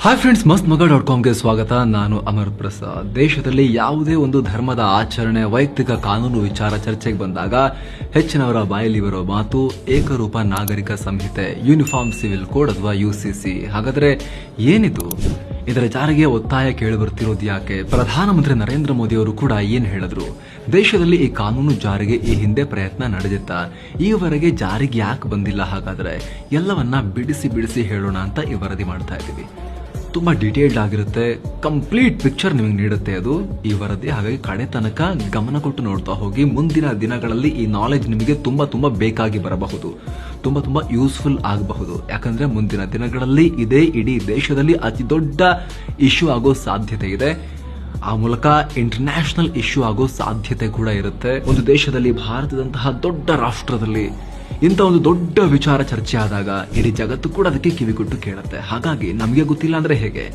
Hi friends, ಮಸ್ತ್ ಮಗ .comಗೆ ಸ್ವಾಗತ. ನಾನು ಅಮರ್ ಪ್ರಸಾದ್. ದೇಶದಲ್ಲಿ ಯಾವುದೇ ಒಂದು ಧರ್ಮದ ಆಚರಣೆ, ವೈಯಕ್ತಿಕ ಕಾನೂನು ವಿಚಾರ ಚರ್ಚೆಗೆ ಬಂದಾಗ ಹೆಚ್ಚಿನವರ ಬಾಯಲ್ಲಿ ಬರೋ ಮಾತು ಏಕರೂಪ ನಾಗರಿಕ ಸಂಹಿತೆ, ಯೂನಿಫಾರ್ಮ್ ಸಿವಿಲ್ ಕೋಡ್ ಅಥವಾ UCC. ಹಾಗಾದ್ರೆ ಏನಿದು? ಇದರ ಜಾರಿಗೆ ಒತ್ತಾಯ ಕೇಳಿಬರ್ತಿರೋದು ಯಾಕೆ? ಪ್ರಧಾನಮಂತ್ರಿ ನರೇಂದ್ರ ಮೋದಿ ಅವರು ಕೂಡ ಏನ್ ಹೇಳಿದ್ರು? ದೇಶದಲ್ಲಿ ಈ ಕಾನೂನು ಜಾರಿಗೆ ಈ ಹಿಂದೆ ಪ್ರಯತ್ನ ನಡೆದಿತ್ತ? ಈವರೆಗೆ ಜಾರಿಗೆ ಯಾಕೆ ಬಂದಿಲ್ಲ? ಹಾಗಾದ್ರೆ ಎಲ್ಲವನ್ನ ಬಿಡಿಸಿ ಹೇಳೋಣ ಅಂತ ಈ ವರದಿ ಮಾಡ್ತಾ ಇದ್ದೀವಿ. ತುಂಬಾ ಡೀಟೇಲ್ಡ್ ಆಗಿರುತ್ತೆ, ಕಂಪ್ಲೀಟ್ ಪಿಕ್ಚರ್ ನಿಮಗೆ ನೀಡುತ್ತೆ ಅದು ಈ ವರದಿ. ಹಾಗಾಗಿ ಕಡೆ ತನಕ ಗಮನ ಕೊಟ್ಟು ನೋಡ್ತಾ ಹೋಗಿ. ಮುಂದಿನ ದಿನಗಳಲ್ಲಿ ಈ ನಾಲೆಜ್ ನಿಮಗೆ ತುಂಬಾ ಬೇಕಾಗಿ ಬರಬಹುದು, ತುಂಬಾ ಯೂಸ್ಫುಲ್ ಆಗಬಹುದು. ಯಾಕಂದ್ರೆ ಮುಂದಿನ ದಿನಗಳಲ್ಲಿ ಇದೇ ಇಡೀ ದೇಶದಲ್ಲಿ ಅತಿ ದೊಡ್ಡ ಇಶ್ಯೂ ಆಗೋ ಸಾಧ್ಯತೆ ಇದೆ. ಆ ಮೂಲಕ ಇಂಟರ್ನ್ಯಾಷನಲ್ ಇಶ್ಯೂ ಆಗೋ ಸಾಧ್ಯತೆ ಕೂಡ ಇರುತ್ತೆ. ಒಂದು ದೇಶದಲ್ಲಿ, ಭಾರತದಂತಹ ದೊಡ್ಡ ರಾಷ್ಟ್ರದಲ್ಲಿ ಇಂಥ ಒಂದು ದೊಡ್ಡ ವಿಚಾರ ಚರ್ಚೆ ಆದಾಗ ಇಡೀ ಜಗತ್ತು ಕೂಡ ಅದಕ್ಕೆ ಕಿವಿಗೊಟ್ಟು ಕೇಳುತ್ತೆ. ಹಾಗಾಗಿ ನಮಗೆ ಗೊತ್ತಿಲ್ಲ ಅಂದ್ರೆ ಹೇಗೆ?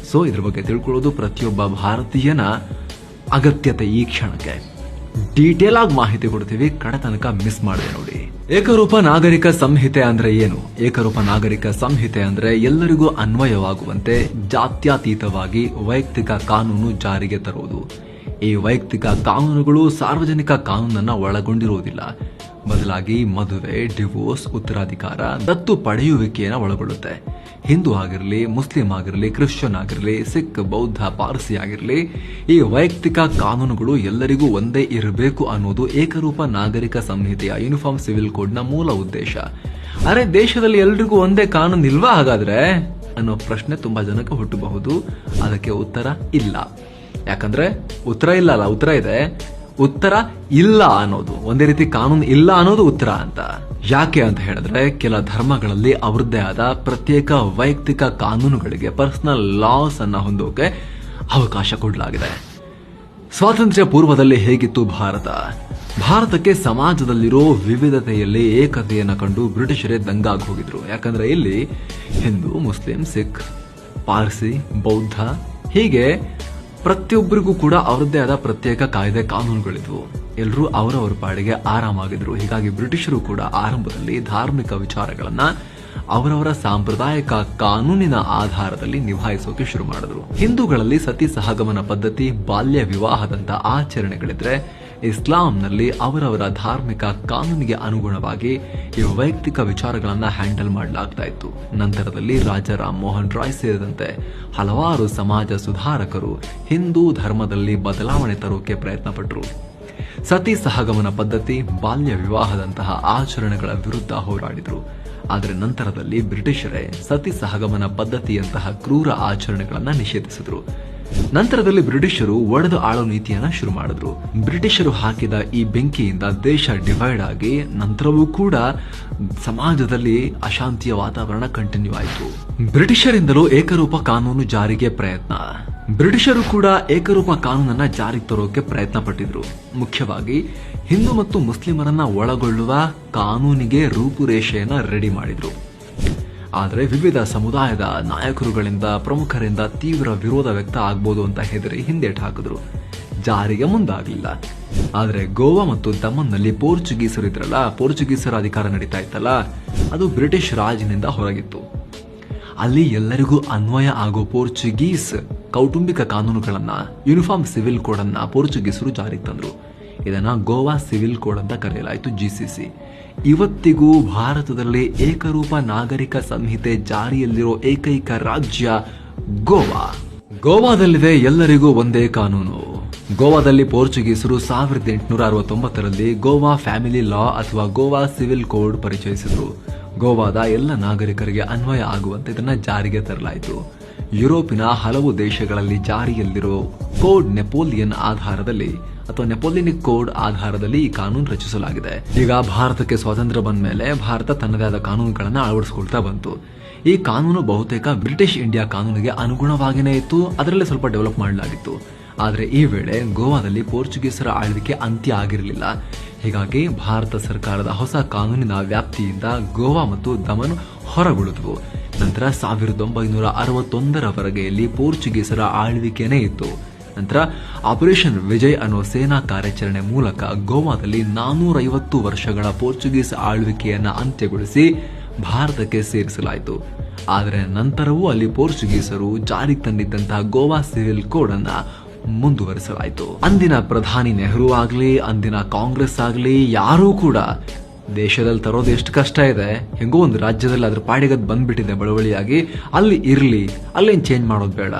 ಸೊ ಇದ್ರ ಬಗ್ಗೆ ತಿಳ್ಕೊಳ್ಳೋದು ಪ್ರತಿಯೊಬ್ಬ ಭಾರತೀಯನ ಅಗತ್ಯತೆ. ಈ ಕ್ಷಣಕ್ಕೆ ಡೀಟೇಲ್ ಆಗಿ ಮಾಹಿತಿ ಕೊಡ್ತೀವಿ, ಕಡೆ ತನಕ ಮಿಸ್ ಮಾಡಿದೆ ನೋಡಿ. ಏಕರೂಪ ನಾಗರಿಕ ಸಂಹಿತೆ ಅಂದ್ರೆ ಏನು? ಏಕರೂಪ ನಾಗರಿಕ ಸಂಹಿತೆ ಅಂದ್ರೆ ಎಲ್ಲರಿಗೂ ಅನ್ವಯವಾಗುವಂತೆ ಜಾತ್ಯತೀತವಾಗಿ ವೈಯಕ್ತಿಕ ಕಾನೂನು ಜಾರಿಗೆ ತರುವುದು. ಈ ವೈಯಕ್ತಿಕ ಕಾನೂನುಗಳು ಸಾರ್ವಜನಿಕ ಕಾನೂನನ್ನ ಒಳಗೊಂಡಿರುವುದಿಲ್ಲ. ಬದಲಾಗಿ ಮದುವೆ, ಡಿವೋರ್ಸ್, ಉತ್ತರಾಧಿಕಾರ, ದತ್ತು ಪಡೆಯುವಿಕೆಯನ್ನು ಒಳಗೊಳ್ಳುತ್ತೆ. ಹಿಂದೂ ಆಗಿರಲಿ, ಮುಸ್ಲಿಂ ಆಗಿರಲಿ, ಕ್ರಿಶ್ಚಿಯನ್ ಆಗಿರಲಿ, ಸಿಖ್, ಬೌದ್ಧ, ಪಾರ್ಸಿ ಆಗಿರಲಿ, ಈ ವೈಯಕ್ತಿಕ ಕಾನೂನುಗಳು ಎಲ್ಲರಿಗೂ ಒಂದೇ ಇರಬೇಕು ಅನ್ನೋದು ಏಕರೂಪ ನಾಗರಿಕ ಸಂಹಿತೆಯ ಯೂನಿಫಾರ್ಮ್ ಸಿವಿಲ್ ಕೋಡ್ ನ ಮೂಲ ಉದ್ದೇಶ. ಅರೆ, ದೇಶದಲ್ಲಿ ಎಲ್ರಿಗೂ ಒಂದೇ ಕಾನೂನು ಇಲ್ವಾ ಹಾಗಾದ್ರೆ ಅನ್ನೋ ಪ್ರಶ್ನೆ ತುಂಬಾ ಜನಕ್ಕೆ ಹುಟ್ಟಬಹುದು. ಅದಕ್ಕೆ ಉತ್ತರ ಇಲ್ಲ. ಯಾಕಂದ್ರೆ ಉತ್ತರ ಇದೆ. ಉತ್ತರ ಇಲ್ಲ ಅನ್ನೋದು, ಒಂದೇ ರೀತಿ ಕಾನೂನು ಇಲ್ಲ ಅನ್ನೋದು ಉತ್ತರ ಅಂತ. ಯಾಕೆ ಅಂತ ಹೇಳಿದ್ರೆ, ಕೆಲ ಧರ್ಮಗಳಲ್ಲಿ ಅವರದ್ದೇ ಆದ ಪ್ರತ್ಯೇಕ ವೈಯಕ್ತಿಕ ಕಾನೂನುಗಳಿಗೆ, ಪರ್ಸನಲ್ ಲಾಸ್ ಅನ್ನ ಹೊಂದೋಕೆ ಅವಕಾಶ ಕೊಡಲಾಗಿದೆ. ಸ್ವಾತಂತ್ರ್ಯ ಪೂರ್ವದಲ್ಲಿ ಹೇಗಿತ್ತು ಭಾರತ? ಭಾರತಕ್ಕೆ ಸಮಾಜದಲ್ಲಿರೋ ವಿವಿಧತೆಯಲ್ಲಿ ಏಕತೆಯನ್ನು ಕಂಡು ಬ್ರಿಟಿಷರೇ ದಂಗಾಗಿ ಹೋಗಿದ್ರು. ಯಾಕಂದ್ರೆ ಇಲ್ಲಿ ಹಿಂದೂ, ಮುಸ್ಲಿಂ, ಸಿಖ್, ಪಾರ್ಸಿ, ಬೌದ್ಧ ಹೀಗೆ ಪ್ರತಿಯೊಬ್ಬರಿಗೂ ಕೂಡ ಅವರದ್ದೇ ಆದ ಪ್ರತ್ಯೇಕ ಕಾಯ್ದೆ ಕಾನೂನುಗಳಿದ್ವು. ಎಲ್ಲರೂ ಅವರವರ ಪಾಡಿಗೆ ಆರಾಮಾಗಿದ್ರು. ಹೀಗಾಗಿ ಬ್ರಿಟಿಷರು ಕೂಡ ಆರಂಭದಲ್ಲಿ ಧಾರ್ಮಿಕ ವಿಚಾರಗಳನ್ನ ಅವರವರ ಸಾಂಪ್ರದಾಯಿಕ ಕಾನೂನಿನ ಆಧಾರದಲ್ಲಿ ನಿಭಾಯಿಸೋಕೆ ಶುರು ಮಾಡಿದ್ರು. ಹಿಂದೂಗಳಲ್ಲಿ ಸತಿ ಸಹಗಮನ ಪದ್ಧತಿ, ಬಾಲ್ಯ ವಿವಾಹದಂತ ಆಚರಣೆಗಳಿದ್ರೆ, ಇಸ್ಲಾಂನಲ್ಲಿ ಅವರವರ ಧಾರ್ಮಿಕ ಕಾನೂನಿಗೆ ಅನುಗುಣವಾಗಿ ಈ ವೈಯಕ್ತಿಕ ವಿಚಾರಗಳನ್ನ ಹ್ಯಾಂಡಲ್ ಮಾಡಲಾಗ್ತಾ ಇತ್ತು. ನಂತರದಲ್ಲಿ ರಾಜಾ ರಾಮ್ ಮೋಹನ್ ರಾಯ್ ಸೇರಿದಂತೆ ಹಲವಾರು ಸಮಾಜ ಸುಧಾರಕರು ಹಿಂದೂ ಧರ್ಮದಲ್ಲಿ ಬದಲಾವಣೆ ತರೋಕೆ ಪ್ರಯತ್ನ ಪಟ್ಟರು. ಸತಿ ಸಹಗಮನ ಪದ್ಧತಿ, ಬಾಲ್ಯ ವಿವಾಹದಂತಹ ಆಚರಣೆಗಳ ವಿರುದ್ಧ ಹೋರಾಡಿದ್ರು. ಆದರೆ ನಂತರದಲ್ಲಿ ಬ್ರಿಟಿಷರೇ ಸತಿ ಸಹಗಮನ ಪದ್ಧತಿಯಂತಹ ಕ್ರೂರ ಆಚರಣೆಗಳನ್ನ ನಿಷೇಧಿಸಿದ್ರು. ನಂತರದಲ್ಲಿ ಬ್ರಿಟಿಷರು ಒಡೆದು ಆಳೋ ನೀತಿಯನ್ನ ಶುರು ಮಾಡಿದ್ರು. ಬ್ರಿಟಿಷರು ಹಾಕಿದ ಈ ಬೆಂಕಿಯಿಂದ ದೇಶ ಡಿವೈಡ್ ಆಗಿ ನಂತರವೂ ಕೂಡ ಸಮಾಜದಲ್ಲಿ ಅಶಾಂತಿಯ ವಾತಾವರಣ ಕಂಟಿನ್ಯೂ ಆಯಿತು. ಬ್ರಿಟಿಷರಿಂದಲೂ ಏಕರೂಪ ಕಾನೂನು ಜಾರಿಗೆ ಪ್ರಯತ್ನ. ಬ್ರಿಟಿಷರು ಕೂಡ ಏಕರೂಪ ಕಾನೂನನ್ನ ಜಾರಿಗೆ ತರೋಕೆ ಪ್ರಯತ್ನ ಪಟ್ಟಿದ್ರು. ಮುಖ್ಯವಾಗಿ ಹಿಂದೂ ಮತ್ತು ಮುಸ್ಲಿಮರನ್ನ ಒಳಗೊಳ್ಳುವ ಕಾನೂನಿಗೆ ರೂಪುರೇಷೆಯನ್ನ ರೆಡಿ ಮಾಡಿದ್ರು. ಆದರೆ ವಿವಿಧ ಸಮುದಾಯದ ನಾಯಕರುಗಳಿಂದ, ಪ್ರಮುಖರಿಂದ ತೀವ್ರ ವಿರೋಧ ವ್ಯಕ್ತ ಆಗ್ಬೋದು ಅಂತ ಹೆದರಿ ಹಿಂದೇಟು ಹಾಕಿದ್ರು. ಜಾರಿಗೆ ಮುಂದಾಗಲಿಲ್ಲ. ಆದರೆ ಗೋವಾ ಮತ್ತು ದಮನ್ನಲ್ಲಿ ಪೋರ್ಚುಗೀಸರಿದ್ರಲ್ಲ, ಪೋರ್ಚುಗೀಸರ ಅಧಿಕಾರ ನಡೀತಾ ಇತ್ತಲ್ಲ, ಅದು ಬ್ರಿಟಿಷ್ ರಾಜಿನಿಂದ ಹೊರಗಿತ್ತು. ಅಲ್ಲಿ ಎಲ್ಲರಿಗೂ ಅನ್ವಯ ಆಗೋ ಪೋರ್ಚುಗೀಸ್ ಕೌಟುಂಬಿಕ ಕಾನೂನುಗಳನ್ನ, ಯೂನಿಫಾರ್ಮ್ ಸಿವಿಲ್ ಕೋಡ್ ಅನ್ನ ಪೋರ್ಚುಗೀಸರು ಜಾರಿಗೆ ತಂದ್ರು. ಇದನ್ನ ಗೋವಾ ಸಿವಿಲ್ ಕೋಡ್ ಅಂತ ಕರೆಯಲಾಯಿತು, GCC. ಇವತ್ತಿಗೂ ಭಾರತದಲ್ಲಿ ಏಕರೂಪ ನಾಗರಿಕ ಸಂಹಿತೆ ಜಾರಿಯಲ್ಲಿರೋ ಏಕೈಕ ರಾಜ್ಯ ಗೋವಾ. ಗೋವಾದಲ್ಲಿದೆ ಎಲ್ಲರಿಗೂ ಒಂದೇ ಕಾನೂನು. ಗೋವಾದಲ್ಲಿ ಪೋರ್ಚುಗೀಸರು 1869ರಲ್ಲಿ ಗೋವಾ ಫ್ಯಾಮಿಲಿ ಲಾ ಅಥವಾ ಗೋವಾ ಸಿವಿಲ್ ಕೋಡ್ ಪರಿಚಯಿಸಿದ್ರು. ಗೋವಾದ ಎಲ್ಲ ನಾಗರಿಕರಿಗೆ ಅನ್ವಯ ಆಗುವಂತೆ ಇದನ್ನ ಜಾರಿಗೆ ತರಲಾಯಿತು. ಯುರೋಪಿನ ಹಲವು ದೇಶಗಳಲ್ಲಿ ಜಾರಿಯಲ್ಲಿರೋ ಕೋಡ್ ನೆಪೋಲಿಯನ್ ಆಧಾರದಲ್ಲಿ ಅಥವಾ ನೆಪೋಲಿಯನಿಕ್ ಕೋಡ್ ಆಧಾರದಲ್ಲಿ ಈ ಕಾನೂನು ರಚಿಸಲಾಗಿದೆ. ಈಗ ಭಾರತಕ್ಕೆ ಸ್ವಾತಂತ್ರ್ಯ ಬಂದ ಮೇಲೆ ಭಾರತ ತನ್ನದೇ ಆದ ಕಾನೂನುಗಳನ್ನ ಅಳವಡಿಸಿಕೊಳ್ತಾ ಬಂತು. ಈ ಕಾನೂನು ಬಹುತೇಕ ಬ್ರಿಟಿಷ್ ಇಂಡಿಯಾ ಕಾನೂನಿಗೆ ಅನುಗುಣವಾಗಿಯೇ ಇತ್ತು. ಅದರಲ್ಲಿ ಸ್ವಲ್ಪ ಡೆವಲಪ್ ಮಾಡಲಾಗಿತ್ತು. ಆದರೆ ಈ ವೇಳೆ ಗೋವಾದಲ್ಲಿ ಪೋರ್ಚುಗೀಸರ ಆಳ್ವಿಕೆ ಅಂತ್ಯ ಆಗಿರಲಿಲ್ಲ. ಹೀಗಾಗಿ ಭಾರತ ಸರ್ಕಾರದ ಹೊಸ ಕಾನೂನಿನ ವ್ಯಾಪ್ತಿಯಿಂದ ಗೋವಾ ಮತ್ತು ದಮನ್ ಹೊರಗುಳಿದ್ವು. ನಂತರ 1961ರವರೆಗೆ ಇಲ್ಲಿ ಪೋರ್ಚುಗೀಸರ ಆಳ್ವಿಕೆನೇ ಇತ್ತು. ನಂತರ ಆಪರೇಷನ್ ವಿಜಯ್ ಅನ್ನೋ ಸೇನಾ ಕಾರ್ಯಾಚರಣೆ ಮೂಲಕ ಗೋವಾದಲ್ಲಿ 450 ವರ್ಷಗಳ ಪೋರ್ಚುಗೀಸ್ ಆಳ್ವಿಕೆಯನ್ನ ಅಂತ್ಯಗೊಳಿಸಿ ಭಾರತಕ್ಕೆ ಸೇರಿಸಲಾಯಿತು. ಆದರೆ ನಂತರವೂ ಅಲ್ಲಿ ಪೋರ್ಚುಗೀಸರು ಜಾರಿಗೆ ತಂದಿದ್ದಂತಹ ಗೋವಾ ಸಿವಿಲ್ ಕೋಡ್ ಅನ್ನ ಮುಂದುವರಿಸಲಾಯಿತು. ಅಂದಿನ ಪ್ರಧಾನಿ ನೆಹರು ಆಗ್ಲಿ, ಅಂದಿನ ಕಾಂಗ್ರೆಸ್ ಆಗ್ಲಿ, ಯಾರೂ ಕೂಡ ದೇಶದಲ್ಲಿ ತರೋದು ಎಷ್ಟು ಕಷ್ಟ ಇದೆ, ಹೆಂಗೋ ಒಂದು ರಾಜ್ಯದಲ್ಲಿ ಅದ್ರ ಪಾಡಿಗದ್ ಬಂದ್ಬಿಟ್ಟಿದೆ ಬಳವಳಿಯಾಗಿ, ಅಲ್ಲಿ ಇರ್ಲಿ, ಅಲ್ಲೇನ್ ಚೇಂಜ್ ಮಾಡೋದು ಬೇಡ,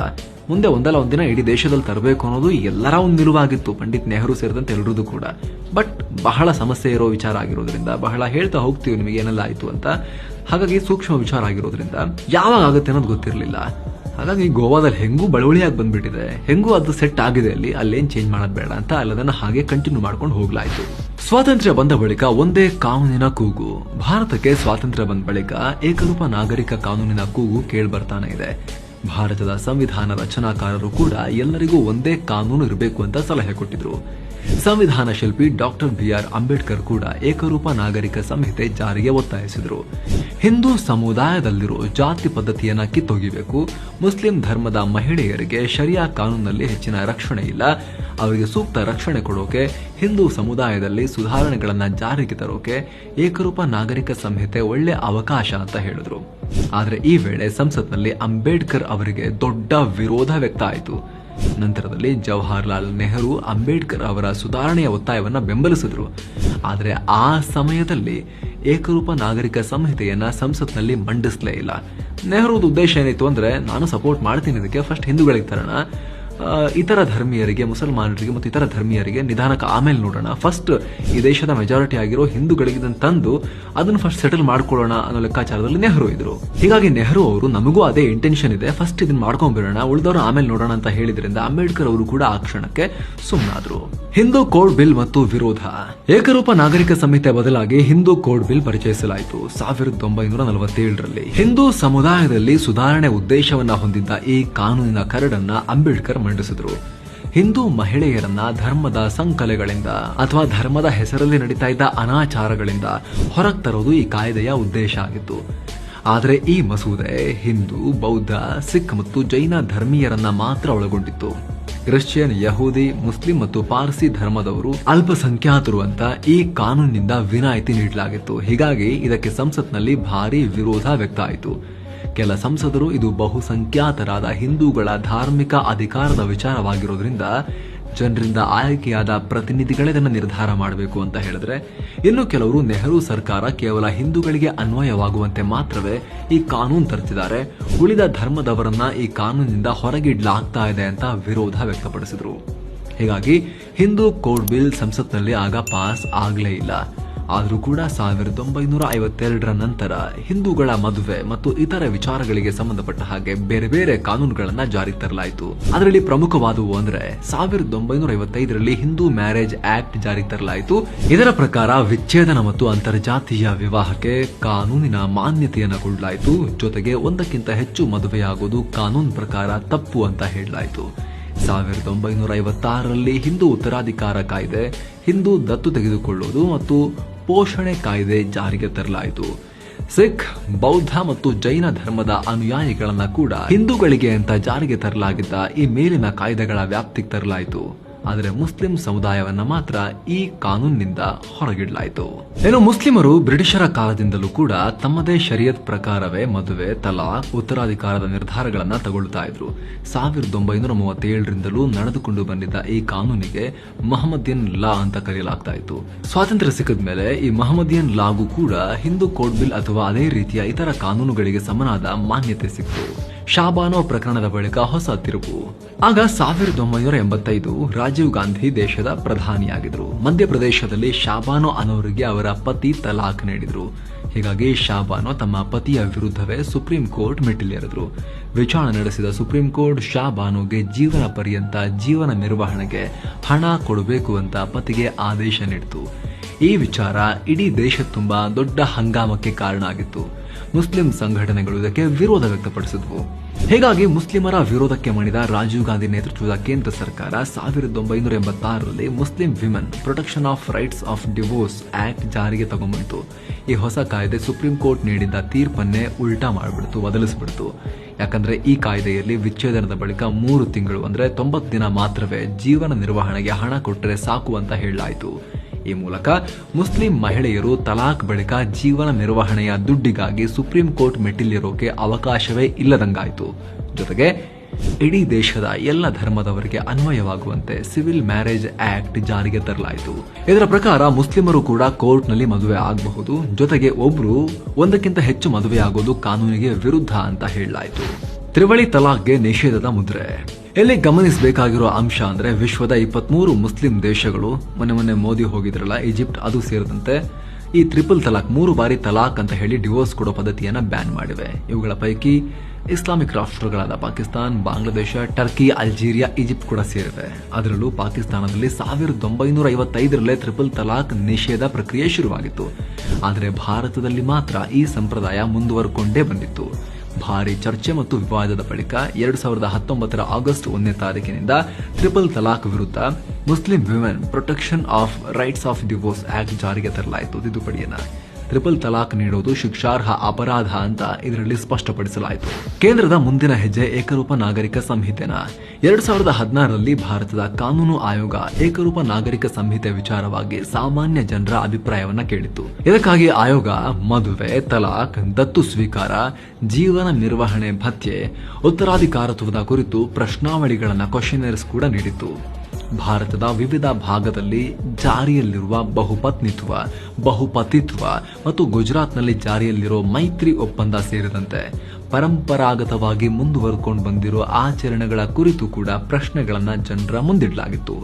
ಮುಂದೆ ಒಂದಲ್ಲ ಒಂದಿನ ಇಡೀ ದೇಶದಲ್ಲಿ ತರಬೇಕು ಅನ್ನೋದು ಎಲ್ಲರ ಒಂದು ನಿಲುವಾಗಿತ್ತು, ಪಂಡಿತ್ ನೆಹರು ಸೇರಿದಂತೆ ಎಲ್ಲರದು ಕೂಡ. ಬಟ್ ಬಹಳ ಸಮಸ್ಯೆ ಇರೋ ವಿಚಾರ ಆಗಿರೋದ್ರಿಂದ, ಬಹಳ ಹೇಳ್ತಾ ಹೋಗ್ತೀವಿ ನಿಮಗೆ ಏನೆಲ್ಲ ಆಯ್ತು ಅಂತ, ಹಾಗಾಗಿ ಸೂಕ್ಷ್ಮ ವಿಚಾರ ಆಗಿರೋದ್ರಿಂದ ಯಾವಾಗ ಆಗುತ್ತೆ ಅನ್ನೋದು ಗೊತ್ತಿರಲಿಲ್ಲ. ಹಾಗಾಗಿ ಗೋವಾದಲ್ಲಿ ಹೆಂಗೂ ಬಳವಳಿಯಾಗಿ ಬಂದ್ಬಿಟ್ಟಿದೆ, ಹೆಂಗೂ ಅದು ಸೆಟ್ ಆಗಿದೆ, ಅಲ್ಲೇನ್ ಚೇಂಜ್ ಮಾಡೋದು ಬೇಡ ಅಂತ ಅಲ್ಲದನ್ನ ಹಾಗೆ ಕಂಟಿನ್ಯೂ ಮಾಡ್ಕೊಂಡು ಹೋಗ್ಲಾಯ್ತು. ಸ್ವಾತಂತ್ರ್ಯ ಬಂದ ಬಳಿಕ ಒಂದೇ ಕಾನೂನಿನ ಕೂಗು. ಭಾರತಕ್ಕೆ ಸ್ವಾತಂತ್ರ್ಯ ಬಂದ ಬಳಿಕ ಏಕರೂಪ ನಾಗರಿಕ ಕಾನೂನಿನ ಕೂಗು ಕೇಳ್ಬರ್ತಾನೆ ಇದೆ. ಭಾರತದ ಸಂವಿಧಾನ ರಚನಾಕಾರರು ಕೂಡ ಎಲ್ಲರಿಗೂ ಒಂದೇ ಕಾನೂನು ಇರಬೇಕು ಅಂತ ಸಲಹೆ ಕೊಟ್ಟಿದ್ರು. ಸಂವಿಧಾನ ಶಿಲ್ಪಿ ಡಾಕ್ಟರ್ BR ಅಂಬೇಡ್ಕರ್ ಕೂಡ ಏಕರೂಪ ನಾಗರಿಕ ಸಂಹಿತೆ ಜಾರಿಗೆ ಒತ್ತಾಯಿಸಿದರು. ಹಿಂದೂ ಸಮುದಾಯದಲ್ಲಿರೋ ಜಾತಿ ಪದ್ಧತಿಯನ್ನ ಕಿತ್ತೊಗಿಬೇಕು, ಮುಸ್ಲಿಂ ಧರ್ಮದ ಮಹಿಳೆಯರಿಗೆ ಶರಿಯಾ ಕಾನೂನಲ್ಲಿ ಹೆಚ್ಚಿನ ರಕ್ಷಣೆ ಇಲ್ಲ, ಅವರಿಗೆ ಸೂಕ್ತ ರಕ್ಷಣೆ ಕೊಡೋಕೆ ಹಿಂದೂ ಸಮುದಾಯದಲ್ಲಿ ಸುಧಾರಣೆಗಳನ್ನ ಜಾರಿಗೆ ತರೋಕೆ ಏಕರೂಪ ನಾಗರಿಕ ಸಂಹಿತೆ ಒಳ್ಳೆ ಅವಕಾಶ ಅಂತ ಹೇಳಿದ್ರು. ಆದ್ರೆ ಈ ವೇಳೆ ಸಂಸತ್ನಲ್ಲಿ ಅಂಬೇಡ್ಕರ್ ಅವರಿಗೆ ದೊಡ್ಡ ವಿರೋಧ ವ್ಯಕ್ತ ಆಯಿತು. ನಂತರದಲ್ಲಿ ಜವಾಹರ್ಲಾಲ್ ನೆಹರು ಅಂಬೇಡ್ಕರ್ ಅವರ ಸುಧಾರಣೆಯ ಒತ್ತಾಯವನ್ನ ಬೆಂಬಲಿಸಿದ್ರು. ಆದರೆ ಆ ಸಮಯದಲ್ಲಿ ಏಕರೂಪ ನಾಗರಿಕ ಸಂಹಿತೆಯನ್ನ ಸಂಸತ್ನಲ್ಲಿ ಮಂಡಿಸಲೇ ಇಲ್ಲ. ನೆಹರುದ ಉದ್ದೇಶ ಏನಿತ್ತು ಅಂದ್ರೆ, ನಾನು ಸಪೋರ್ಟ್ ಮಾಡ್ತೀನಿ ಇದಕ್ಕೆ, ಫಸ್ಟ್ ಹಿಂದೂಗಳಿಗೆ ತರೋಣ, ಇತರ ಧರ್ಮೀಯರಿಗೆ, ಮುಸಲ್ಮಾನರಿಗೆ ಮತ್ತು ಇತರ ಧರ್ಮೀಯರಿಗೆ ನಿಧಾನಕ್ಕೆ ಆಮೇಲೆ ನೋಡೋಣ, ಫಸ್ಟ್ ಈ ದೇಶದ ಮೆಜಾರಿಟಿ ಆಗಿರೋ ಹಿಂದೂಗಳಿಗೆ ಇದನ್ನು ತಂದು ಅದನ್ನು ಫಸ್ಟ್ ಸೆಟಲ್ ಮಾಡ್ಕೊಳ್ಳೋಣ ಅನ್ನೋ ಲೆಕ್ಕಾಚಾರದಲ್ಲಿ ನೆಹರು ಇದ್ರು. ಹೀಗಾಗಿ ನೆಹರು ಅವರು ನಮಗೂ ಅದೇ ಇಂಟೆನ್ಷನ್ ಇದೆ, ಫಸ್ಟ್ ಇದನ್ನ ಮಾಡ್ಕೊಂಡ್ಬಿಡೋಣ, ಉಳಿದವರು ಆಮೇಲೆ ನೋಡೋಣ ಅಂತ ಹೇಳಿದ್ರಿಂದ ಅಂಬೇಡ್ಕರ್ ಅವರು ಕೂಡ ಆ ಕ್ಷಣಕ್ಕೆ ಸುಮ್ಮನಾದ್ರು. ಹಿಂದೂ ಕೋಡ್ ಬಿಲ್ ಮತ್ತು ವಿರೋಧ. ಏಕರೂಪ ನಾಗರಿಕ ಸಂಹಿತೆ ಬದಲಾಗಿ ಹಿಂದೂ ಕೋಡ್ ಬಿಲ್ ಪರಿಚಯಿಸಲಾಯಿತು 1947ರಲ್ಲಿ. ಹಿಂದೂ ಸಮುದಾಯದಲ್ಲಿ ಸುಧಾರಣೆ ಉದ್ದೇಶವನ್ನ ಹೊಂದಿದ್ದ ಈ ಕಾನೂನಿನ ಕರಡನ್ನ ಅಂಬೇಡ್ಕರ್ ಮಂಡಿಸಿದ್ರು. ಹಿಂದೂ ಮಹಿಳೆಯರನ್ನ ಧರ್ಮದ ಸಂಕಲೆಗಳಿಂದ ಅಥವಾ ಧರ್ಮದ ಹೆಸರಲ್ಲಿ ನಡೀತಾ ಇದ್ದ ಅನಾಚಾರಗಳಿಂದ ಹೊರಗೆ ತರೋದು ಈ ಕಾಯ್ದೆಯ ಉದ್ದೇಶ ಆಗಿತ್ತು. ಆದರೆ ಈ ಮಸೂದೆ ಹಿಂದೂ, ಬೌದ್ಧ, ಸಿಖ್ ಮತ್ತು ಜೈನ ಧರ್ಮೀಯರನ್ನ ಮಾತ್ರ ಒಳಗೊಂಡಿತ್ತು. ಕ್ರಿಶ್ಚಿಯನ್, ಯಹೂದಿ, ಮುಸ್ಲಿಂ ಮತ್ತು ಪಾರ್ಸಿ ಧರ್ಮದವರು ಅಲ್ಪಸಂಖ್ಯಾತರು ಅಂತ ಈ ಕಾನೂನಿನಿಂದ ವಿನಾಯಿತಿ ನೀಡಲಾಗಿತ್ತು. ಹೀಗಾಗಿ ಇದಕ್ಕೆ ಸಂಸತ್ನಲ್ಲಿ ಭಾರಿ ವಿರೋಧ ವ್ಯಕ್ತ ಆಯಿತು. ಕೆಲ ಸಂಸದರು ಇದು ಬಹುಸಂಖ್ಯಾತರಾದ ಹಿಂದೂಗಳ ಧಾರ್ಮಿಕ ಅಧಿಕಾರದ ವಿಚಾರವಾಗಿರೋದ್ರಿಂದ ಜನರಿಂದ ಆಯ್ಕೆಯಾದ ಪ್ರತಿನಿಧಿಗಳೇ ಇದನ್ನು ನಿರ್ಧಾರ ಮಾಡಬೇಕು ಅಂತ ಹೇಳಿದ್ರೆ, ಇನ್ನು ಕೆಲವರು ನೆಹರು ಸರ್ಕಾರ ಕೇವಲ ಹಿಂದೂಗಳಿಗೆ ಅನ್ವಯವಾಗುವಂತೆ ಮಾತ್ರವೇ ಈ ಕಾನೂನು ತರ್ತಿದ್ದಾರೆ, ಉಳಿದ ಧರ್ಮದವರನ್ನ ಈ ಕಾನೂನಿನಿಂದ ಹೊರಗಿಡ್ಲಾಗ್ತಾ ಇದೆ ಅಂತ ವಿರೋಧ ವ್ಯಕ್ತಪಡಿಸಿದ್ರು. ಹೀಗಾಗಿ ಹಿಂದೂ ಕೋಡ್ ಬಿಲ್ ಸಂಸತ್ನಲ್ಲಿ ಆಗ ಪಾಸ್ ಆಗಲೇ ಇಲ್ಲ. ಆದರೂ ಕೂಡ 1952ರ ನಂತರ ಹಿಂದೂಗಳ ಮದುವೆ ಮತ್ತು ಇತರ ವಿಚಾರಗಳಿಗೆ ಸಂಬಂಧಪಟ್ಟ ಹಾಗೆ ಬೇರೆ ಬೇರೆ ಕಾನೂನುಗಳನ್ನ ಜಾರಿಗೆ ತರಲಾಯಿತು. ಅದರಲ್ಲಿ ಪ್ರಮುಖವಾದವು ಅಂದ್ರೆ 1955ರಲ್ಲಿ ಹಿಂದೂ ಮ್ಯಾರೇಜ್ ಆಕ್ಟ್ ಜಾರಿಗೆ ತರಲಾಯಿತು. ಇದರ ಪ್ರಕಾರ ವಿಚ್ಛೇದನ ಮತ್ತು ಅಂತರ್ಜಾತೀಯ ವಿವಾಹಕ್ಕೆ ಕಾನೂನಿನ ಮಾನ್ಯತೆಯನ್ನು ಕೊಡಲಾಯಿತು. ಜೊತೆಗೆ ಒಂದಕ್ಕಿಂತ ಹೆಚ್ಚು ಮದುವೆಯಾಗುವುದು ಕಾನೂನು ಪ್ರಕಾರ ತಪ್ಪು ಅಂತ ಹೇಳಲಾಯಿತು. 1956ರಲ್ಲಿ ಹಿಂದೂ ಉತ್ತರಾಧಿಕಾರ ಕಾಯ್ದೆ, ಹಿಂದೂ ದತ್ತು ತೆಗೆದುಕೊಳ್ಳುವುದು ಮತ್ತು ಪೋಷಣೆ ಕಾಯ್ದೆ ಜಾರಿಗೆ ತರಲಾಯಿತು. ಸಿಖ್, ಬೌದ್ಧ ಮತ್ತು ಜೈನ ಧರ್ಮದ ಅನುಯಾಯಿಗಳನ್ನ ಕೂಡ ಹಿಂದೂಗಳಿಗೆ ಅಂತ ಜಾರಿಗೆ ತರಲಾಗಿದ್ದ ಈ ಮೇಲಿನ ಕಾಯ್ದೆಗಳ ವ್ಯಾಪ್ತಿಗೆ ತರಲಾಯಿತು. ಆದರೆ ಮುಸ್ಲಿಂ ಸಮುದಾಯವನ್ನ ಮಾತ್ರ ಈ ಕಾನೂನಿನಿಂದ ಹೊರಗಿಡಲಾಯಿತು. ಇನ್ನು ಮುಸ್ಲಿಮರು ಬ್ರಿಟಿಷರ ಕಾಲದಿಂದಲೂ ಕೂಡ ತಮ್ಮದೇ ಶರಿಯತ್ ಪ್ರಕಾರವೇ ಮದುವೆ, ತಲಾಕ್, ಉತ್ತರಾಧಿಕಾರದ ನಿರ್ಧಾರಗಳನ್ನ ತಗೊಳ್ತಾ ಇದ್ರು. 1937ರಿಂದಲೂ ನಡೆದುಕೊಂಡು ಬಂದಿದ್ದ ಈ ಕಾನೂನಿಗೆ ಮಹಮ್ಮದಿಯನ್ ಲಾ ಅಂತ ಕರೆಯಲಾಗ್ತಾ ಇತ್ತು. ಸ್ವಾತಂತ್ರ್ಯ ಸಿಕ್ಕಿದ ಮೇಲೆ ಈ ಮಹಮ್ಮದಿಯನ್ ಲಾಗೂ ಕೂಡ ಹಿಂದೂ ಕೋಡ್ ಬಿಲ್ ಅಥವಾ ಅದೇ ರೀತಿಯ ಇತರ ಕಾನೂನುಗಳಿಗೆ ಸಮನಾದ ಮಾನ್ಯತೆ ಸಿಕ್ತು. ಶಾಬಾನೋ ಪ್ರಕರಣದ ಬಳಿಕ ಹೊಸ ತಿರುವು. ಆಗ 1985 ರಾಜೀವ್ ಗಾಂಧಿ ದೇಶದ ಪ್ರಧಾನಿಯಾಗಿದ್ರು. ಮಧ್ಯಪ್ರದೇಶದಲ್ಲಿ ಶಾಬಾನೋ ಅನ್ನೋರಿಗೆ ಅವರ ಪತಿ ತಲಾಕ್ ನೀಡಿದ್ರು. ಹೀಗಾಗಿ ಶಾಬಾನೋ ತಮ್ಮ ಪತಿಯ ವಿರುದ್ಧವೇ ಸುಪ್ರೀಂ ಕೋರ್ಟ್ ಮೆಟ್ಟಿಲೇರಿದ್ರು. ವಿಚಾರಣೆ ನಡೆಸಿದ ಸುಪ್ರೀಂ ಕೋರ್ಟ್ ಶಾಬಾನೋಗೆ ಜೀವನ ಪರ್ಯಂತ ಜೀವನ ನಿರ್ವಹಣೆಗೆ ಹಣ ಕೊಡಬೇಕು ಅಂತ ಪತಿಗೆ ಆದೇಶ ನೀಡಿತು. ಈ ವಿಚಾರ ಇಡೀ ದೇಶ ತುಂಬಾ ದೊಡ್ಡ ಹಂಗಾಮಕ್ಕೆ ಕಾರಣ ಆಗಿತ್ತು. ಮುಸ್ಲಿಂ ಸಂಘಟನೆಗಳು ಇದಕ್ಕೆ ವಿರೋಧ ವ್ಯಕ್ತಪಡಿಸಿದ್ವು. ಹೀಗಾಗಿ ಮುಸ್ಲಿಮರ ವಿರೋಧಕ್ಕೆ ಮಣಿದ ರಾಜೀವ್ ಗಾಂಧಿ ನೇತೃತ್ವದ ಕೇಂದ್ರ ಸರ್ಕಾರ 1986ರಲ್ಲಿ Muslim women protection of rights of divorce act ಜಾರಿಗೆ ತಗೊಂಡ್ಬಂತು. ಈ ಹೊಸ ಕಾಯ್ದೆ ಸುಪ್ರೀಂ ಕೋರ್ಟ್ ನೀಡಿದ್ದ ತೀರ್ಪನ್ನೇ ಉಲ್ಟಾ ಮಾಡಿಬಿಡ್ತು, ಬದಲಿಸ್ಬಿಡ್ತು. ಯಾಕಂದ್ರೆ ಈ ಕಾಯ್ದೆಯಲ್ಲಿ ವಿಚ್ಛೇದನದ ಬಳಿಕ 3 ತಿಂಗಳು ಅಂದ್ರೆ 90 ದಿನ ಮಾತ್ರವೇ ಜೀವನ ನಿರ್ವಹಣೆಗೆ ಹಣ ಕೊಟ್ಟರೆ ಸಾಕು ಅಂತ ಹೇಳಲಾಯಿತು. ಈ ಮೂಲಕ ಮುಸ್ಲಿಂ ಮಹಿಳೆಯರು ತಲಾಕ್ ಬಳಿಕ ಜೀವನ ನಿರ್ವಹಣೆಯ ದುಡ್ಡಿಗಾಗಿ ಸುಪ್ರೀಂ ಕೋರ್ಟ್ ಮೆಟ್ಟಿಲೇರೋಕೆ ಅವಕಾಶವೇ ಇಲ್ಲದಂಗಾಯಿತು. ಜೊತೆಗೆ ಇಡೀ ದೇಶದ ಎಲ್ಲ ಧರ್ಮದವರಿಗೆ ಅನ್ವಯವಾಗುವಂತೆ ಸಿವಿಲ್ ಮ್ಯಾರೇಜ್ ಆಕ್ಟ್ ಜಾರಿಗೆ ತರಲಾಯಿತು. ಇದರ ಪ್ರಕಾರ ಮುಸ್ಲಿಮರು ಕೂಡ ಕೋರ್ಟ್ನಲ್ಲಿ ಮದುವೆ ಆಗಬಹುದು, ಜೊತೆಗೆ ಒಬ್ರು ಒಂದಕ್ಕಿಂತ ಹೆಚ್ಚು ಮದುವೆ ಆಗೋದು ಕಾನೂನಿಗೆ ವಿರುದ್ಧ ಅಂತ ಹೇಳಲಾಯಿತು. ತ್ರಿವಳಿ ತಲಾಕ್ಗೆ ನಿಷೇಧದ ಮುದ್ರೆ. ಇಲ್ಲಿ ಗಮನಿಸಬೇಕಾಗಿರೋ ಅಂಶ ಅಂದ್ರೆ ವಿಶ್ವದ 23 ಮುಸ್ಲಿಂ ದೇಶಗಳು, ಮೊನ್ನೆ ಮೋದಿ ಹೋಗಿದ್ರಲ್ಲ ಈಜಿಪ್ಟ್, ಅದು ಸೇರಿದಂತೆ ಈ ಟ್ರಿಪಲ್ ತಲಾಕ್ 3 ಬಾರಿ ತಲಾಕ್ ಅಂತ ಹೇಳಿ ಡಿವೋರ್ಸ್ ಕೊಡೋ ಪದ್ಧತಿಯನ್ನ ಬ್ಯಾನ್ ಮಾಡಿವೆ. ಇವುಗಳ ಪೈಕಿ ಇಸ್ಲಾಮಿಕ್ ರಾಷ್ಟ್ರಗಳಾದ Pakistan, Bangladesh, Turkey, Algeria, Egypt ಕೂಡ ಸೇರಿವೆ. ಅದರಲ್ಲೂ ಪಾಕಿಸ್ತಾನದಲ್ಲಿ 1955ರಲ್ಲೇ ಟ್ರಿಪಲ್ ತಲಾಕ್ ನಿಷೇಧ ಪ್ರಕ್ರಿಯೆ ಶುರುವಾಗಿತ್ತು. ಆದರೆ ಭಾರತದಲ್ಲಿ ಮಾತ್ರ ಈ ಸಂಪ್ರದಾಯ ಮುಂದುವರೆಕೊಂಡೇ ಬಂದಿತ್ತು. ಭಾರಿ ಚರ್ಚೆ ಮತ್ತು ವಿವಾದದ ಬಳಿಕ 2019ರ ಆಗಸ್ಟ್ 1ನೇ ತಾರೀಕಿನಿಂದ ಟ್ರಿಪಲ್ ತಲಾಕ್ ವಿರುದ್ಧ Muslim women protection of rights of divorce act ಜಾರಿಗೆ ತರಲಾಯಿತು. ತಿದ್ದುಪಡಿಯನ್ನ ಟ್ರಿಪಲ್ ತಲಾಕ್ ನೀಡುವುದು ಶಿಕ್ಷಾರ್ಹ ಅಪರಾಧ ಅಂತ ಇದರಲ್ಲಿ ಸ್ಪಷ್ಟಪಡಿಸಲಾಯಿತು. ಕೇಂದ್ರದ ಮುಂದಿನ ಹೆಜ್ಜೆ ಏಕರೂಪ ನಾಗರಿಕ ಸಂಹಿತೆನ 2016ರಲ್ಲಿ ಭಾರತದ ಕಾನೂನು ಆಯೋಗ ಏಕರೂಪ ನಾಗರಿಕ ಸಂಹಿತೆ ವಿಚಾರವಾಗಿ ಸಾಮಾನ್ಯ ಜನರ ಅಭಿಪ್ರಾಯವನ್ನ ಕೇಳಿತ್ತು. ಇದಕ್ಕಾಗಿ ಆಯೋಗ ಮದುವೆ, ತಲಾಕ್, ದತ್ತು ಸ್ವೀಕಾರ, ಜೀವನ ನಿರ್ವಹಣೆ ಭತ್ಯೆ, ಉತ್ತರಾಧಿಕಾರತ್ವದ ಕುರಿತು ಪ್ರಶ್ನಾವಳಿಗಳನ್ನ ಕ್ವಶನರ್ಸ್ ಕೂಡ ನೀಡಿತ್ತು. ಭಾರತದ ವಿವಿಧ ಭಾಗದಲ್ಲಿ ಜಾರಿಯಲ್ಲಿರುವ ಬಹುಪತಿತ್ವ ಮತ್ತು ಗುಜರಾತ್ನಲ್ಲಿ ಜಾರಿಯಲ್ಲಿರೋ ಮೈತ್ರಿ ಒಪ್ಪಂದ ಸೇರಿದಂತೆ ಪರಂಪರಾಗತವಾಗಿ ಮುಂದುವರೆಕೊಂಡು ಬಂದಿರೋ ಆಚರಣೆಗಳ ಕುರಿತು ಕೂಡ ಪ್ರಶ್ನೆಗಳನ್ನ ಜನರ ಮುಂದಿಡಲಾಗಿತ್ತು.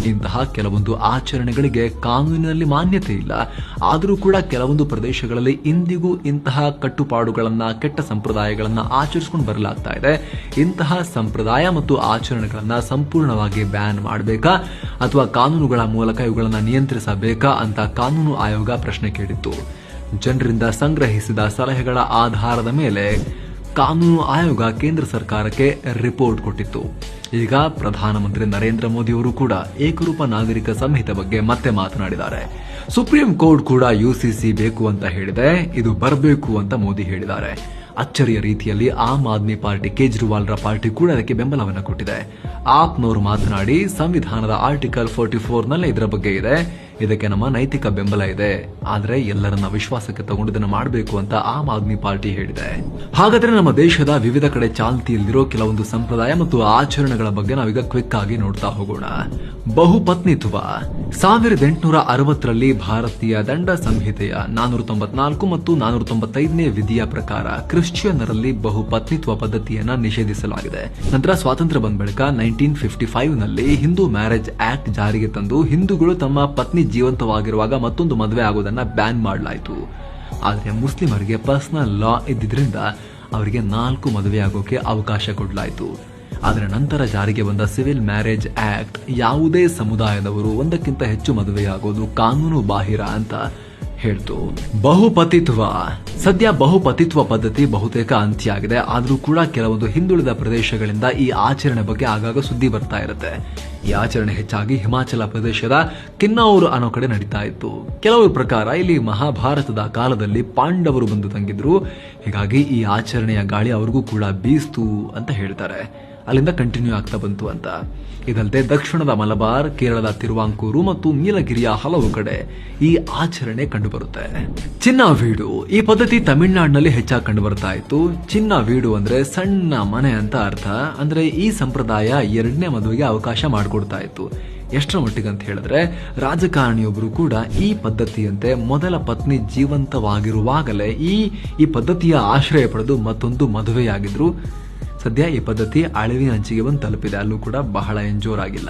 ಇಂತಹ ಕೆಲವೊಂದು ಆಚರಣೆಗಳಿಗೆ ಕಾನೂನಿನಲ್ಲಿ ಮಾನ್ಯತೆ ಇಲ್ಲ, ಆದರೂ ಕೂಡ ಕೆಲವೊಂದು ಪ್ರದೇಶಗಳಲ್ಲಿ ಇಂದಿಗೂ ಇಂತಹ ಕಟ್ಟುಪಾಡುಗಳನ್ನ, ಕೆಟ್ಟ ಸಂಪ್ರದಾಯಗಳನ್ನ ಆಚರಿಸಿಕೊಂಡು ಬರಲಾಗ್ತಾ ಇದೆ. ಇಂತಹ ಸಂಪ್ರದಾಯ ಮತ್ತು ಆಚರಣೆಗಳನ್ನ ಸಂಪೂರ್ಣವಾಗಿ ಬ್ಯಾನ್ ಮಾಡಬೇಕಾ ಅಥವಾ ಕಾನೂನುಗಳ ಮೂಲಕ ಇವುಗಳನ್ನ ನಿಯಂತ್ರಿಸಬೇಕಾ ಅಂತ ಕಾನೂನು ಆಯೋಗ ಪ್ರಶ್ನೆ ಕೇಳಿತ್ತು. ಜನರಿಂದ ಸಂಗ್ರಹಿಸಿದ ಸಲಹೆಗಳ ಆಧಾರದ ಮೇಲೆ ಕಾನೂನು ಆಯೋಗ ಕೇಂದ್ರ ಸರ್ಕಾರಕ್ಕೆ ರಿಪೋರ್ಟ್ ಕೊಟ್ಟಿತ್ತು. ಈಗ ಪ್ರಧಾನಮಂತ್ರಿ ನರೇಂದ್ರ ಮೋದಿ ಅವರು ಕೂಡ ಏಕರೂಪ ನಾಗರಿಕ ಸಂಹಿತೆ ಬಗ್ಗೆ ಮತ್ತೆ ಮಾತನಾಡಿದ್ದಾರೆ. ಸುಪ್ರೀಂ ಕೋರ್ಟ್ ಕೂಡ ಯುಸಿಸಿ ಬೇಕು ಅಂತ ಹೇಳಿದೆ, ಇದು ಬರಬೇಕು ಅಂತ ಮೋದಿ ಹೇಳಿದ್ದಾರೆ. ಅಚ್ಚರಿಯ ರೀತಿಯಲ್ಲಿ ಆಮ್ ಆದ್ಮಿ ಪಾರ್ಟಿ, ಕೇಜ್ರಿವಾಲ್ರ ಪಾರ್ಟಿ ಕೂಡ ಅದಕ್ಕೆ ಬೆಂಬಲವನ್ನು ಕೊಟ್ಟಿದೆ. ಆಪ್ನವರು ಮಾತನಾಡಿ, ಸಂವಿಧಾನದ ಆರ್ಟಿಕಲ್ 44 ಇದರ ಬಗ್ಗೆ ಇದೆ, ಇದಕ್ಕೆ ನಮ್ಮ ನೈತಿಕ ಬೆಂಬಲ ಇದೆ, ಆದರೆ ಎಲ್ಲರನ್ನ ವಿಶ್ವಾಸಕ್ಕೆ ತಗೊಂಡು ಇದನ್ನು ಮಾಡಬೇಕು ಅಂತ ಆಮ್ ಆದ್ಮಿ ಪಾರ್ಟಿ ಹೇಳಿದೆ. ಹಾಗಾದ್ರೆ ನಮ್ಮ ದೇಶದ ವಿವಿಧ ಕಡೆ ಚಾಲ್ತಿಯಲ್ಲಿರೋ ಕೆಲವೊಂದು ಸಂಪ್ರದಾಯ ಮತ್ತು ಆಚರಣೆಗಳ ಬಗ್ಗೆ ನಾವೀಗ ಕ್ವಿಕ್ ಆಗಿ ನೋಡ್ತಾ ಹೋಗೋಣ. ಬಹುಪತ್ನಿತ್ವ 1860ರಲ್ಲಿ ಭಾರತೀಯ ದಂಡ ಸಂಹಿತೆಯ 494 ಮತ್ತು 495ನೇ ವಿಧಿಯ ಪ್ರಕಾರ ಕ್ರಿಶ್ಚಿಯನ್ನರಲ್ಲಿ ಬಹುಪತ್ನಿತ್ವ ಪದ್ಧತಿಯನ್ನ ನಿಷೇಧಿಸಲಾಗಿದೆ. ನಂತರ ಸ್ವಾತಂತ್ರ್ಯ ಬಂದ ಬಳಿಕ 1955ನಲ್ಲಿ ಹಿಂದೂ ಮ್ಯಾರೇಜ್ ಆಕ್ಟ್ ಜಾರಿಗೆ ತಂದು ಹಿಂದೂಗಳು ತಮ್ಮ ಪತ್ನಿ ಜೀವಂತವಾಗಿರುವಾಗ ಮತ್ತೊಂದು ಮದುವೆ ಆಗೋದನ್ನ ಬ್ಯಾನ್ ಮಾಡಲಾಯಿತು. ಆದರೆ ಮುಸ್ಲಿಮರಿಗೆ ಪರ್ಸನಲ್ ಲಾ ಇದ್ದಿದ್ರಿಂದ ಅವರಿಗೆ 4 ಮದುವೆ ಆಗೋಕೆ ಅವಕಾಶ ಕೊಡಲಾಯಿತು. ಆದರೆ ನಂತರ ಜಾರಿಗೆ ಬಂದ ಸಿವಿಲ್ ಮ್ಯಾರೇಜ್ ಆಕ್ಟ್ ಯಾವುದೇ ಸಮುದಾಯದವರು ಒಂದಕ್ಕಿಂತ ಹೆಚ್ಚು ಮದುವೆಯಾಗೋದು ಕಾನೂನು ಬಾಹಿರ ಅಂತ ಹೇಳ್ತು. ಸದ್ಯ ಬಹುಪತಿತ್ವ ಪದ್ಧತಿ ಬಹುತೇಕ ಅಂತ್ಯ ಆಗಿದೆ. ಆದರೂ ಕೂಡ ಕೆಲವೊಂದು ಹಿಂದುಳಿದ ಪ್ರದೇಶಗಳಿಂದ ಈ ಆಚರಣೆ ಬಗ್ಗೆ ಆಗಾಗ ಸುದ್ದಿ ಬರ್ತಾ ಇರುತ್ತೆ. ಈ ಆಚರಣೆ ಹೆಚ್ಚಾಗಿ ಹಿಮಾಚಲ ಪ್ರದೇಶದ ಕಿನ್ನೌರ್ ಅನ್ನೋ ಕಡೆ ನಡೀತಾ ಇತ್ತು. ಕೆಲವರ ಪ್ರಕಾರ ಇಲ್ಲಿ ಮಹಾಭಾರತದ ಕಾಲದಲ್ಲಿ ಪಾಂಡವರು ಬಂದು ತಂಗಿದ್ರು, ಹೀಗಾಗಿ ಈ ಆಚರಣೆಯ ಗಾಳಿ ಅವ್ರಿಗೂ ಕೂಡ ಬೀಸ್ತು ಅಂತ ಹೇಳ್ತಾರೆ. ಅಲ್ಲಿಂದ ಕಂಟಿನ್ಯೂ ಆಗ್ತಾ ಬಂತು ಅಂತ. ಇದಲ್ಲದೆ ದಕ್ಷಿಣದ ಮಲಬಾರ್, ಕೇರಳದ ತಿರುವಾಂಕೂರು ಮತ್ತು ನೀಲಗಿರಿಯ ಹಲವು ಕಡೆ ಈ ಆಚರಣೆ ಕಂಡುಬರುತ್ತೆ. ಚಿನ್ನ ವೀಡು ಈ ಪದ್ಧತಿ ತಮಿಳುನಾಡಿನಲ್ಲಿ ಹೆಚ್ಚಾಗಿ ಕಂಡು ಬರ್ತಾ ಇತ್ತು. ಚಿನ್ನ ವೀಡು ಅಂದ್ರೆ ಸಣ್ಣ ಮನೆ ಅಂತ ಅರ್ಥ. ಅಂದ್ರೆ ಈ ಸಂಪ್ರದಾಯ 2ನೇ ಮದುವೆಗೆ ಅವಕಾಶ ಮಾಡಿಕೊಡ್ತಾ ಇತ್ತು. ಎಷ್ಟರ ಮಟ್ಟಿಗೆ ಅಂತ ಹೇಳಿದ್ರೆ, ರಾಜಕಾರಣಿಯೊಬ್ಬರು ಕೂಡ ಈ ಪದ್ಧತಿಯಂತೆ ಮೊದಲ ಪತ್ನಿ ಜೀವಂತವಾಗಿರುವಾಗಲೇ ಈ ಪದ್ಧತಿಯ ಆಶ್ರಯ ಪಡೆದು ಮತ್ತೊಂದು ಮದುವೆಯಾಗಿದ್ರು. ಸದ್ಯ ಈ ಪದ್ಧತಿ ಅಳಿವಿನ ಅಂಚಿಗೆ ಬಂದು ತಲುಪಿದೆ, ಅಲ್ಲೂ ಕೂಡ ಬಹಳ ಎಂಜೋರಾಗಿಲ್ಲ.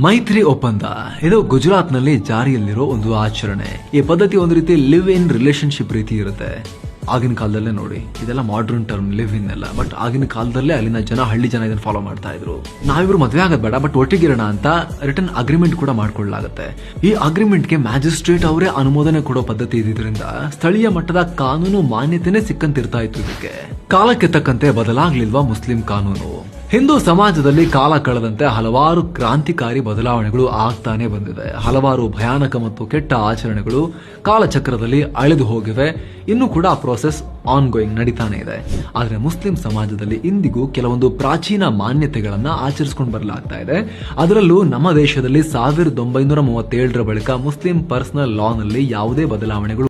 ಮೈತ್ರಿ ಒಪ್ಪಂದ ಇದು ಗುಜರಾತ್ನಲ್ಲಿ ಜಾರಿಯಲ್ಲಿರೋ ಒಂದು ಆಚರಣೆ. ಈ ಪದ್ಧತಿ ಒಂದು ರೀತಿ ಲಿವ್ ಇನ್ ರಿಲೇಶನ್ಶಿಪ್ ರೀತಿ ಇರುತ್ತೆ. ಆಗಿನ ಕಾಲದಲ್ಲೇ ನೋಡಿ, ಇದೆಲ್ಲ ಮಾಡರ್ನ್ ಟರ್ಮ್, ಲಿವ್ ಇನ್ ಎಲ್ಲ, ಬಟ್ ಆಗಿನ ಕಾಲದಲ್ಲೇ ಅಲ್ಲಿನ ಹಳ್ಳಿ ಜನ ಇದನ್ನ ಫಾಲೋ ಮಾಡ್ತಾ ಇದ್ರು. ನಾವಿಬ್ರು ಮದುವೆ ಆಗೋದ್ ಬೇಡ, ಬಟ್ ಒಟ್ಟಿಗಿರೋಣ ಅಂತ ರಿಟರ್ನ್ ಅಗ್ರಿಮೆಂಟ್ ಕೂಡ ಮಾಡ್ಕೊಳ್ಳಲಾಗುತ್ತೆ. ಈ ಅಗ್ರಿಮೆಂಟ್ಗೆ ಮ್ಯಾಜಿಸ್ಟ್ರೇಟ್ ಅವರೇ ಅನುಮೋದನೆ ಕೊಡೋ ಪದ್ಧತಿ ಇದ್ರಿಂದ ಸ್ಥಳೀಯ ಮಟ್ಟದ ಕಾನೂನು ಮಾನ್ಯತೆನೇ ಸಿಕ್ಕಂತಿರ್ತಾ ಇತ್ತು. ಇದಕ್ಕೆ ಕಾಲಕ್ಕೆ ತಕ್ಕಂತೆ ಬದಲಾಗ್ಲಿಲ್ವಾ ಮುಸ್ಲಿಂ ಕಾನೂನು? ಹಿಂದೂ ಸಮಾಜದಲ್ಲಿ ಕಾಲ ಕಳೆದಂತೆ ಹಲವಾರು ಕ್ರಾಂತಿಕಾರಿ ಬದಲಾವಣೆಗಳು ಆಗ್ತಾನೆ ಬಂದಿದೆ. ಹಲವಾರು ಭಯಾನಕ ಮತ್ತು ಕೆಟ್ಟ ಆಚರಣೆಗಳು ಕಾಲಚಕ್ರದಲ್ಲಿ ಅಳೆದು ಹೋಗಿವೆ. ಇನ್ನೂ ಕೂಡ ಆ ಪ್ರೋಸೆಸ್ ಆನ್ ಗೋಯಿಂಗ್ ನಡೀತಾನೆ ಇದೆ. ಆದರೆ ಮುಸ್ಲಿಂ ಸಮಾಜದಲ್ಲಿ ಇಂದಿಗೂ ಕೆಲವೊಂದು ಪ್ರಾಚೀನ ಮಾನ್ಯತೆಗಳನ್ನ ಆಚರಿಸಿಕೊಂಡು ಬರಲಾಗ್ತಾ ಇದೆ. ಅದರಲ್ಲೂ ನಮ್ಮ ದೇಶದಲ್ಲಿ 1937 ಬಳಿಕ ಮುಸ್ಲಿಂ ಪರ್ಸನಲ್ ಲಾ ನಲ್ಲಿ ಯಾವುದೇ ಬದಲಾವಣೆಗಳು